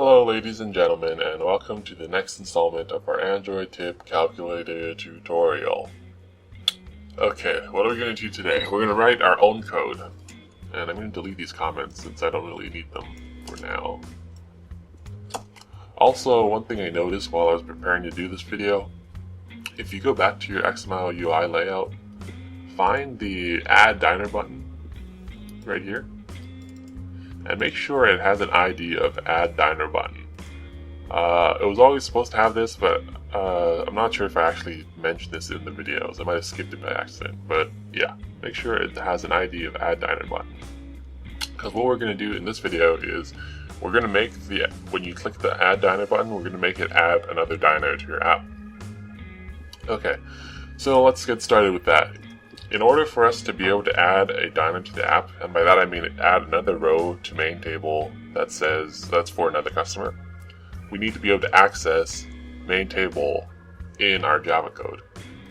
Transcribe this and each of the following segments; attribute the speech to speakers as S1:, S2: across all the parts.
S1: Hello ladies and gentlemen, and welcome to the next installment of our Android tip calculator tutorial. Okay, what are we going to do today? We're going to write our own code, and I'm going to delete these comments since I don't really need them for now. Also, one thing I noticed while I was preparing to do this video, if you go back to your XML UI layout, find the addDinerButton right here, and make sure it has an ID of addDinerButton. It was always supposed to have this, but I'm not sure if I actually mentioned this in the videos. I might have skipped it by accident, but yeah, make sure it has an ID of addDinerButton. Because what we're going to do in this video is we're going to make when you click the addDinerButton, we're going to make it add another diner to your app. Okay, so let's get started with that. In order for us to be able to add a diner to the app, and by that I mean add another row to mainTable that says that's for another customer, we need to be able to access mainTable in our Java code.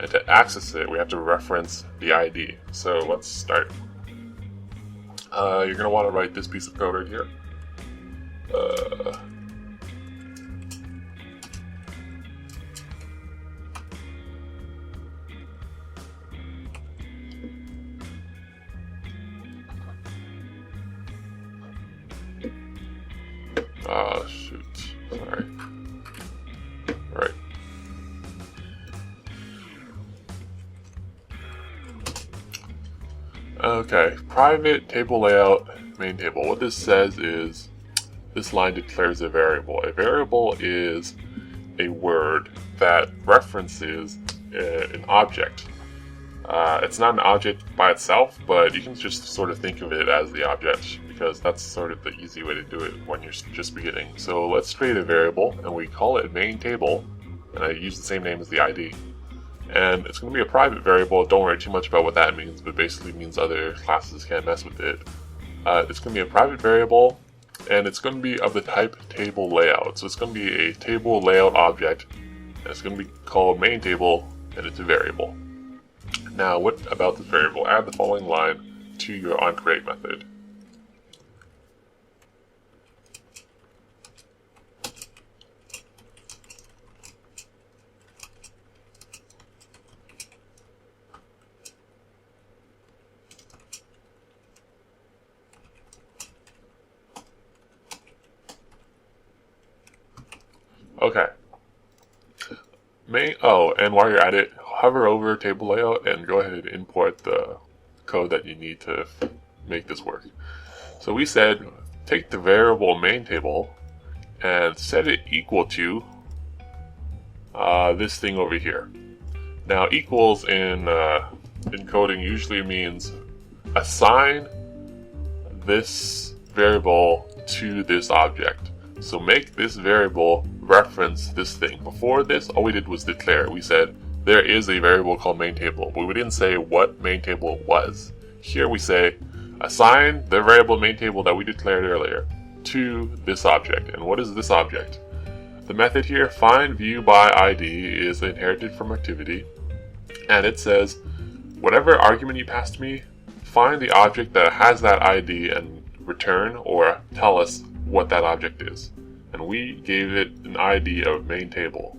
S1: And to access it, we have to reference the ID. So let's start. You're going to want to write this piece of code right here. Shoot. Sorry. Right. Okay. Private table layout mainTable. What this says is this line declares a variable. A variable is a word that references an object. It's not an object by itself, but you can just sort of think of it as the object, because that's sort of the easy way to do it when you're just beginning. So let's create a variable, and we call it mainTable, and I use the same name as the ID. And it's going to be a private variable. Don't worry too much about what that means, but basically means other classes can't mess with it. It's going to be a private variable, and it's going to be of the type table layout. So it's going to be a table layout object, and it's going to be called mainTable, and it's a variable. Now, what about this variable? Add the following line to your onCreate method. Okay. And while you're at it, hover over table layout and go ahead and import the code that you need to make this work. So we said take the variable mainTable and set it equal to this thing over here. Now equals in coding usually means assign this variable to this object. So make this variable reference this thing. Before this, all we did was declare. We said there is a variable called mainTable, but we didn't say what mainTable was. Here we say assign the variable mainTable that we declared earlier to this object. And what is this object? The method here, findViewById, is inherited from activity, and it says whatever argument you pass to me, find the object that has that ID and return or tell us what that object is. And we gave it an ID of mainTable.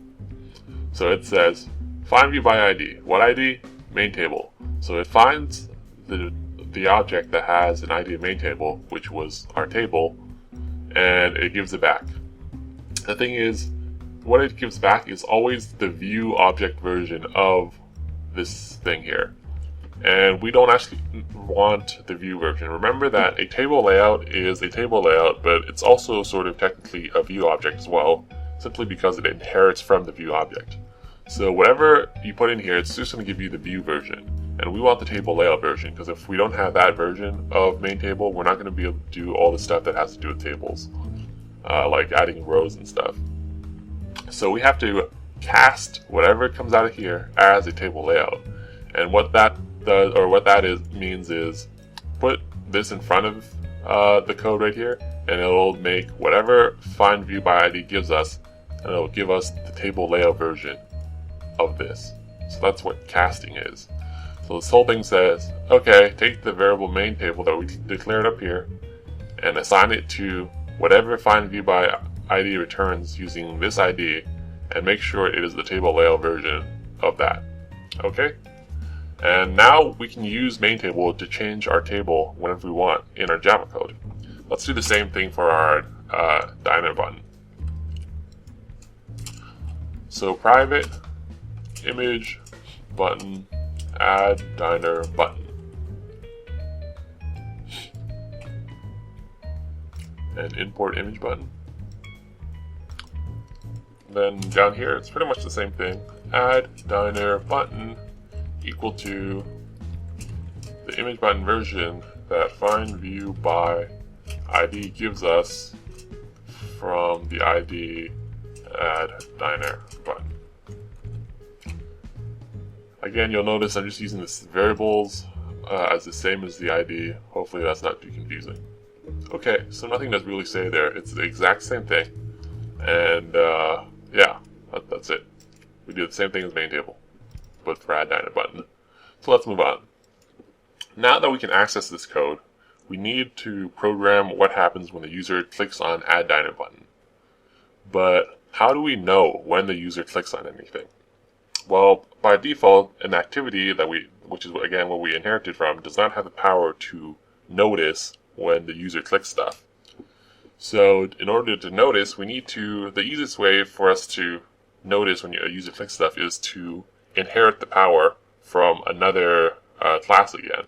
S1: So it says findViewById. What ID? mainTable. So it finds the object that has an ID of mainTable, which was our table, and it gives it back. The thing is, what it gives back is always the view object version of this thing here. And we don't actually want the view version. Remember that a table layout is a table layout, but it's also sort of technically a view object as well, simply because it inherits from the view object. So whatever you put in here, it's just going to give you the view version. And we want the table layout version, because if we don't have that version of mainTable, we're not going to be able to do all the stuff that has to do with tables, like adding rows and stuff. So we have to cast whatever comes out of here as a table layout. And what that does, or what that means is put this in front of the code right here, and it'll make whatever findViewById gives us, and it'll give us the table layout version of this. So that's what casting is. So this whole thing says, okay, take the variable mainTable that we declared up here and assign it to whatever findViewById ID returns using this ID and make sure it is the table layout version of that. Okay? And now we can use mainTable to change our table whenever we want in our Java code. Let's do the same thing for our addDinerButton. So private ImageButton addDinerButton. And import ImageButton. Then down here, it's pretty much the same thing. addDinerButton equal to the ImageButton version that findViewBy ID gives us from the ID addDinerButton. Again, you'll notice I'm just using this variables as the same as the ID. Hopefully that's not too confusing. Okay, so nothing to really say there. It's the exact same thing. And yeah, that's it. We do the same thing as mainTable, but for addDinerButton. So let's move on. Now that we can access this code, we need to program what happens when the user clicks on addDinerButton. But how do we know when the user clicks on anything? Well, by default, an activity which is again what we inherited from, does not have the power to notice when the user clicks stuff. So in order to notice, the easiest way for us to notice when a user clicks stuff is to inherit the power from another class again.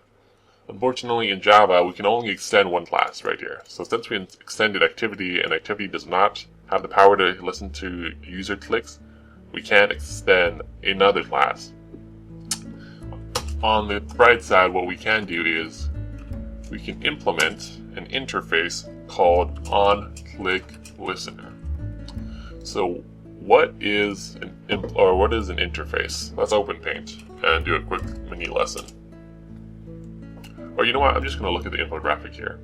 S1: Unfortunately, in Java, we can only extend one class right here. So since we extended activity and activity does not have the power to listen to user clicks, we can't extend another class. On the bright side, what we can do is we can implement an interface called onClickListener. So what is an interface? Let's open Paint and do a quick mini lesson. Or you know what? I'm just going to look at the infographic here.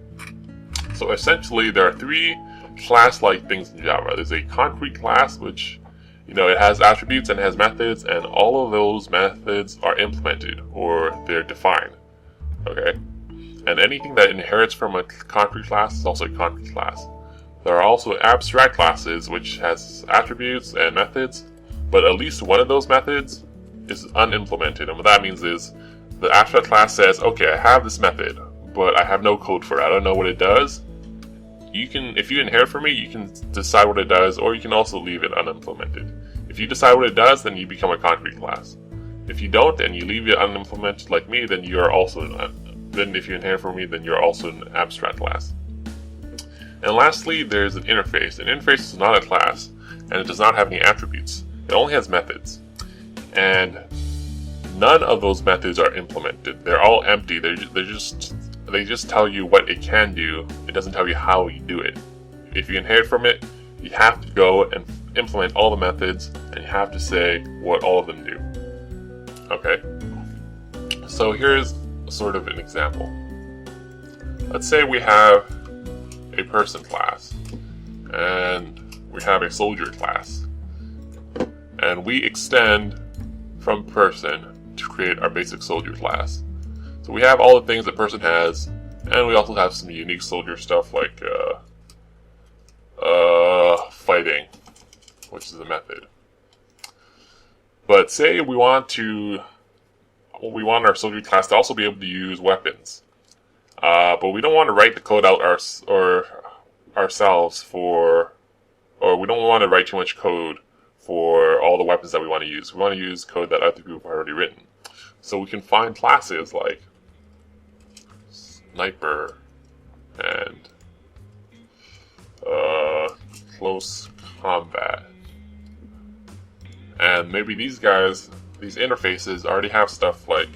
S1: So essentially, there are three class-like things in Java. There's a concrete class, which it has attributes and has methods, and all of those methods are implemented or they're defined. Okay, and anything that inherits from a concrete class is also a concrete class. There are also abstract classes, which has attributes and methods, but at least one of those methods is unimplemented. And what that means is the abstract class says, okay, I have this method, but I have no code for it. I don't know what it does. If you inherit from me, you can decide what it does, or you can also leave it unimplemented. If you decide what it does, then you become a concrete class. If you don't, and you leave it unimplemented like me, then you're also then if you inherit from me, then you're also an abstract class. And lastly, there's an interface. An interface is not a class, and it does not have any attributes. It only has methods. And none of those methods are implemented. They're all empty. They just tell you what it can do. It doesn't tell you how you do it. If you inherit from it, you have to go and implement all the methods, and you have to say what all of them do. Okay? So here's sort of an example. Let's say we have a person class, and we have a soldier class, and we extend from person to create our basic soldier class. So we have all the things that person has, and we also have some unique soldier stuff like fighting, which is a method. But say we want our soldier class to also be able to use weapons, but we don't want to write the code out ourselves or we don't want to write too much code for all the weapons that we want to use. We want to use code that other people have already written. So we can find classes like sniper and close combat. And maybe these interfaces already have stuff like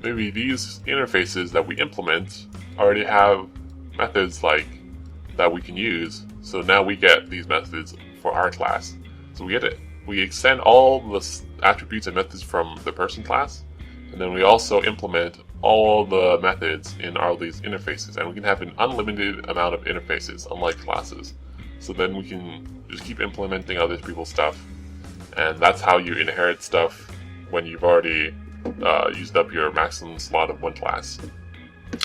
S1: maybe these interfaces that we implement already have methods like that we can use. So now we get these methods for our class. So we extend all the attributes and methods from the person class, and then we also implement all the methods in all these interfaces, and we can have an unlimited amount of interfaces, unlike classes. So then we can just keep implementing other people's stuff, and that's how you inherit stuff when you've already used up your maximum slot of one class.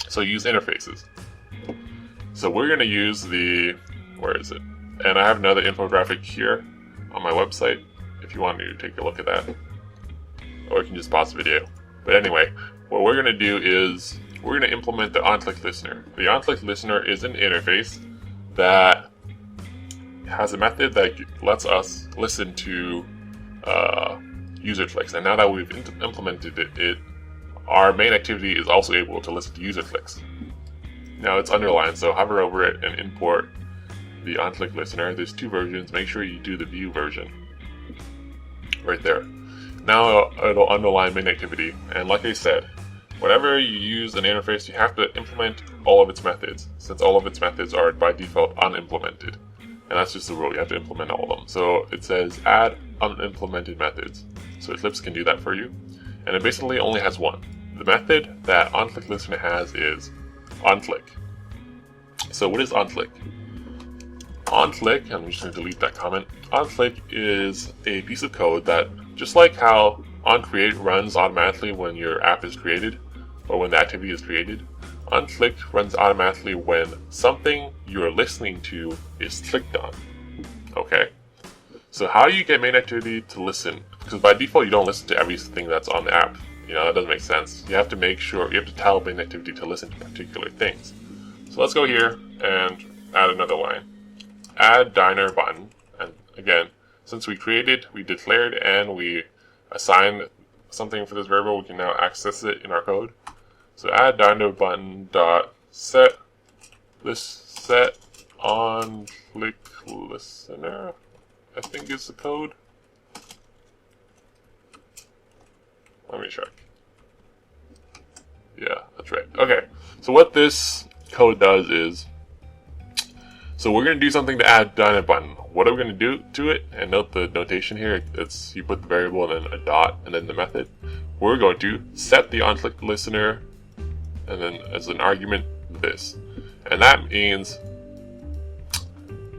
S1: So use interfaces. So we're going to use the, where is it? And I have another infographic here on my website if you want to take a look at that. Or you can just pause the video. But anyway, what we're going to do is we're going to implement the onClick listener. The onClick listener is an interface that has a method that lets us listen to user clicks. And now that we've implemented it, our main activity is also able to listen to user clicks. Now it's underlined, so hover over it and import the onClick listener. There's two versions. Make sure you do the view version right there. Now it'll underline main activity, and like I said, whenever you use an interface, you have to implement all of its methods, since all of its methods are by default unimplemented. And that's just the rule, you have to implement all of them. So it says add unimplemented methods. So Eclipse can do that for you. And it basically only has one. The method that onClick listener has is onClick. So what is onClick? OnClick, I'm just going to delete that comment. OnClick is a piece of code that, just like how onCreate runs automatically when your app is created, or when the activity is created, onClick runs automatically when something you're listening to is clicked on. Okay? So how do you get main activity to listen? Because by default you don't listen to everything that's on the app. You know, that doesn't make sense. You have to make sure, you have to tell main activity to listen to particular things. So let's go here and add another line. addDinerButton, and again, since we declared, and we assigned something for this variable, we can now access it in our code. So addDinerButton dot set onClick listener, I think is the code. Let me check. Yeah, that's right. Okay, so what this code does is, so we're going to do something to addDinerButton. What are we going to do to it? And note the notation here. It's, you put the variable and then a dot and then the method. We're going to set the onClick listener and then as an argument this. And that means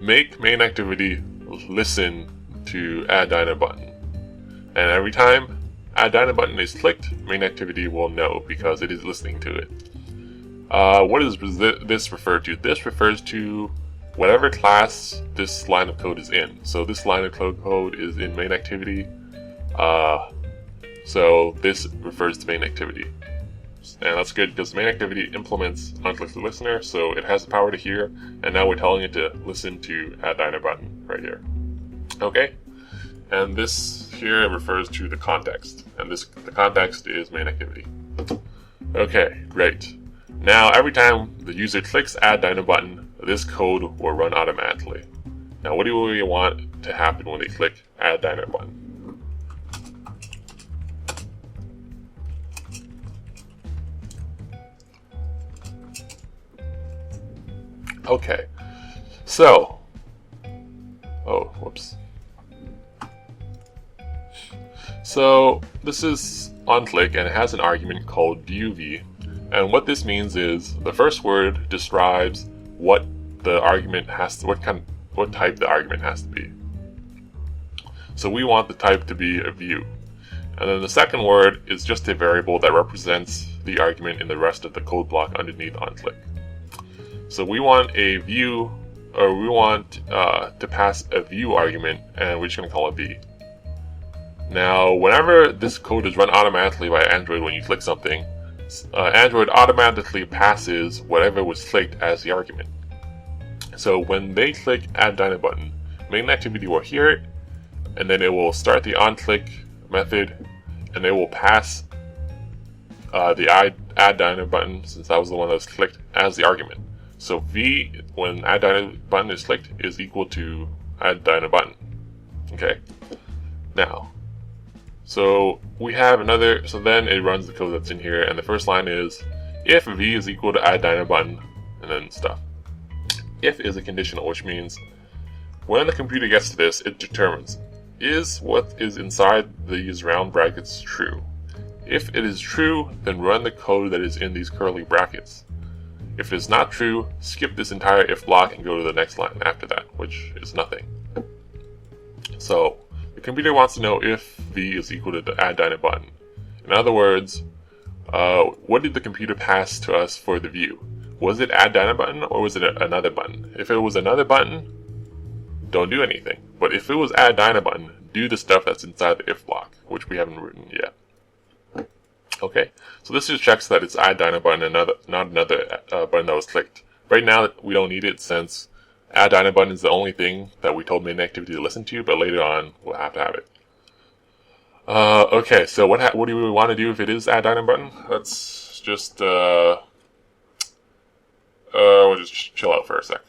S1: make main activity listen to addDinerButton. And every time addDinerButton is clicked, main activity will know because it is listening to it. What does this refer to? This refers to whatever class this line of code is in. So this line of code is in main activity. So this refers to main activity. And that's good because main activity implements onClick the listener, so it has the power to hear, and now we're telling it to listen to addDinerButton right here. Okay? And this here refers to the context, and the context is main activity. Okay, great. Now every time the user clicks addDinerButton, this code will run automatically. Now what do we want to happen when they click addDinerButton? Okay, so, whoops. So this is onClick and it has an argument called viewV, and what this means is the first word describes what the argument has to, what type the argument has to be. So we want the type to be a view, and then the second word is just a variable that represents the argument in the rest of the code block underneath onClick. So we want a view, or we want to pass a view argument, and we're just going to call it v. Now, whenever this code is run automatically by Android when you click something, Android automatically passes whatever was clicked as the argument. So when they click addDinerButton, main activity will hear it, and then it will start the onClick method, and it will pass the addDinerButton, since that was the one that was clicked, as the argument. So v, when addDinerButton is clicked, is equal to addDinerButton. Okay? Now, so we have another, so then it runs the code that's in here, and the first line is if v is equal to addDinerButton, and then stuff. If is a conditional, which means when the computer gets to this, it determines, is what is inside these round brackets true? If it is true, then run the code that is in these curly brackets. If it is not true, skip this entire if block and go to the next line after that, which is nothing. So the computer wants to know if v is equal to the addDinerButton. In other words, what did the computer pass to us for the view? Was it addDinerButton or was it another button? If it was another button, don't do anything. But if it was addDinerButton, do the stuff that's inside the if block, which we haven't written yet. Okay, so this just checks that it's addDinerButton and not another button that was clicked. Right now, we don't need it since addDinerButton is the only thing that we told mainActivity to listen to, but later on, we'll have to have it. Okay, so what do we want to do if it is addDinerButton? Let's just, we'll just chill out for a sec.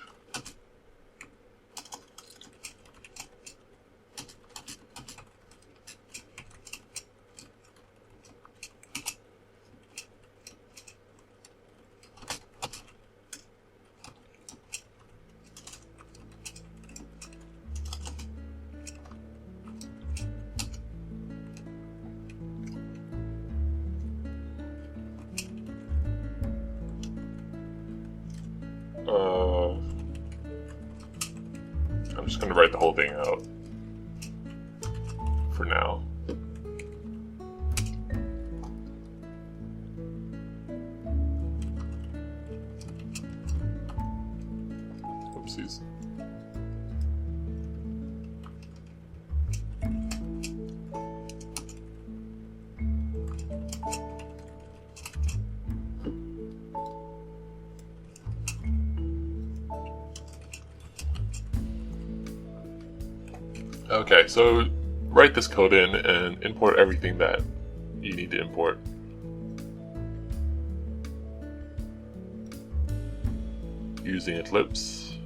S1: I'm just going to write the whole thing out for now. Oopsies. Okay, so write this code in and import everything that you need to import. Using Eclipse.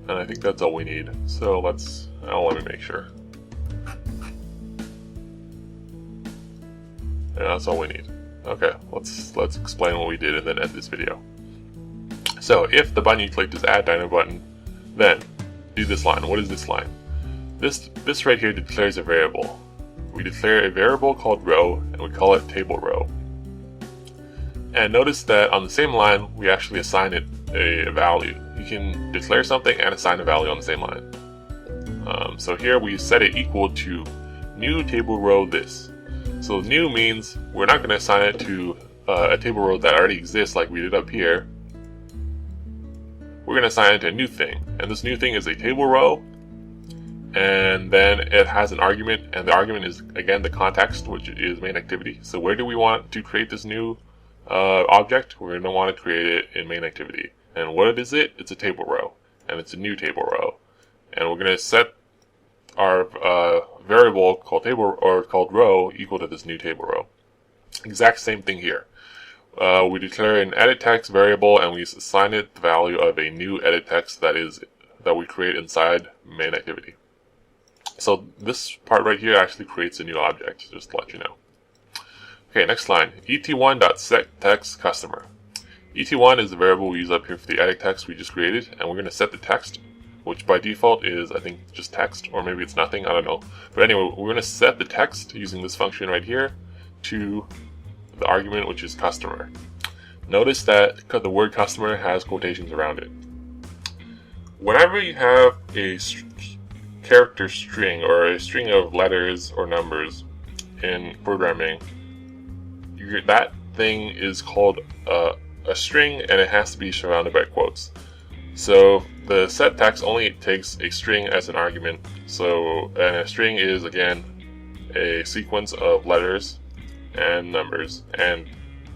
S1: And I think that's all we need. So let me make sure. Yeah, that's all we need. Okay, let's explain what we did and then end this video. So if the button you clicked is addDinerButton, then do this line. What is this line? This right here declares a variable. We declare a variable called row, and we call it table row. And notice that on the same line, we actually assign it a value. You can declare something and assign a value on the same line. So here we set it equal to new table row this. So new means we're not going to assign it to a table row that already exists like we did up here. We're going to assign it to a new thing, and this new thing is a table row, and then it has an argument, and the argument is again the context, which is mainActivity. So where do we want to create this new object? We're going to want to create it in mainActivity. And what is it? It's a table row, and it's a new table row. And we're going to set our variable called table or called row equal to this new table row. Exact same thing here. We declare an edit text variable and we assign it the value of a new edit text that we create inside mainActivity. So this part right here actually creates a new object, just to let you know. Okay, next line, et1.setTextCustomer. et1 is the variable we use up here for the edit text we just created, and we're going to set the text, which by default is, I think, just text, or maybe it's nothing, I don't know. But anyway, we're going to set the text using this function right here to the argument, which is customer. Notice that the word customer has quotations around it. Whenever you have a character string or a string of letters or numbers in programming, that thing is called a string, and it has to be surrounded by quotes. So the set text only takes a string as an argument. And a string is again a sequence of letters and numbers and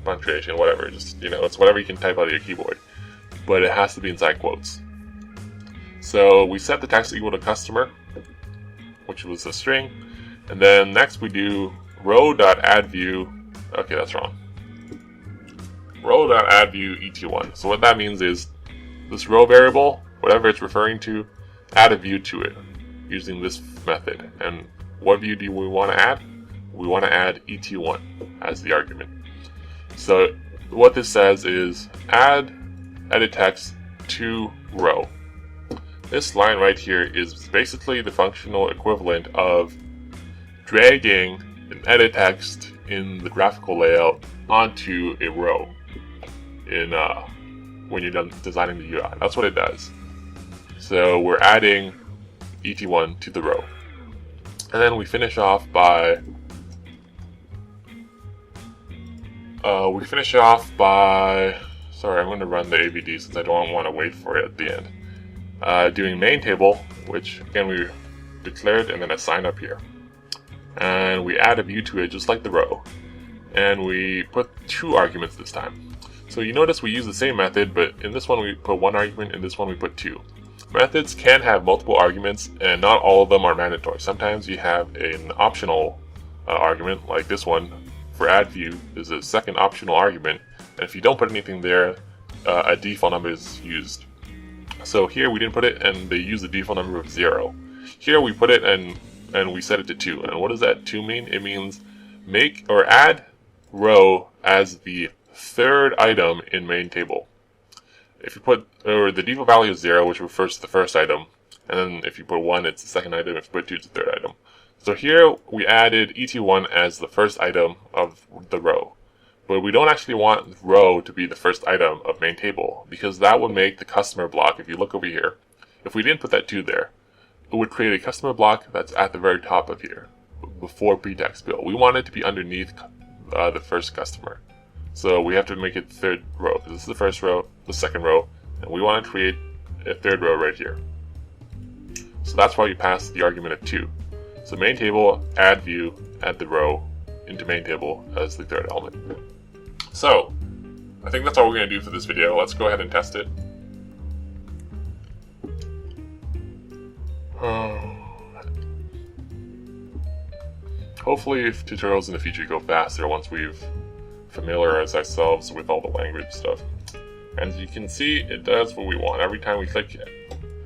S1: punctuation, whatever. Just, it's whatever you can type out of your keyboard, but it has to be inside quotes. So we set the text equal to customer, which was a string, and then next we do row.addView. Okay, that's wrong. Row.addView et1. So what that means is this row variable, whatever it's referring to, add a view to it using this method. And what view do we want to add? We want to add et1 as the argument. So what this says is add edit text to row. This line right here is basically the functional equivalent of dragging an edit text in the graphical layout onto a row when you're done designing the UI. That's what it does. So we're adding ET1 to the row. And then we finish off by sorry, I'm going to run the ABD since I don't want to wait for it at the end. Doing mainTable, which again we declared and then assign up here. And we add a view to it just like the row. And we put 2 arguments this time. So you notice we use the same method, but in this one we put 1 argument, in this one we put 2. Methods can have multiple arguments, and not all of them are mandatory. Sometimes you have an optional argument, like this one for addView is a second optional argument, and if you don't put anything there, a default number is used. So here we didn't put it, and they use the default number of 0. Here we put it and we set it to 2. And what does that 2 mean? It means make or add row as the 3rd item in mainTable. If you put, or the default value is 0, which refers to the first item, and then if you put 1, it's the second item. If you put 2, it's the third item. So here we added ET1 as the first item of the row. But we don't actually want row to be the first item of mainTable, because that would make the customer block, if you look over here, if we didn't put that 2 there, it would create a customer block that's at the very top of here, before pre-tax bill. We want it to be underneath the first customer. So we have to make it the 3rd row, because this is the first row, the 2nd row, and we want to create a 3rd row right here. So that's why we pass the argument of 2. So mainTable, addView, add the row into mainTable as the 3rd element. So, I think that's all we're going to do for this video. Let's go ahead and test it. Hopefully tutorials in the future go faster once we've familiarized ourselves with all the language stuff. And as you can see, it does what we want. Every time we click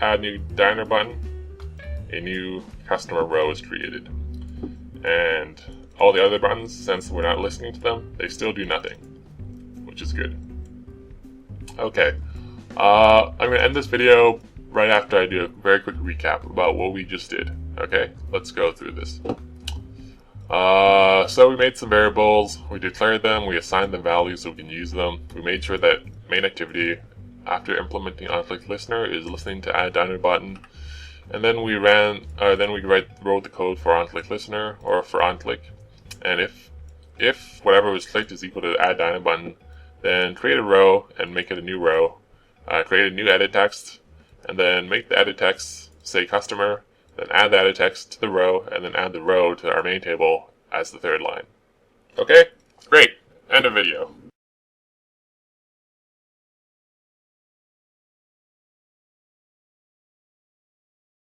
S1: add new diner button, a new customer row is created. And all the other buttons, since we're not listening to them, they still do nothing, which is good. Okay, I'm going to end this video right after I do a very quick recap about what we just did. Okay, let's go through this. So we made some variables, we declared them, we assigned them values so we can use them. We made sure that main activity after implementing onClick listener is listening to addDinerButton. And then we wrote the code for onClick listener or for onClick. And if whatever was clicked is equal to addDinerButton, then create a row and make it a new row. Create a new edit text, and then make the edit text say customer, then add the edit text to the row, and then add the row to our mainTable as the 3rd line. Okay? Great. End of video.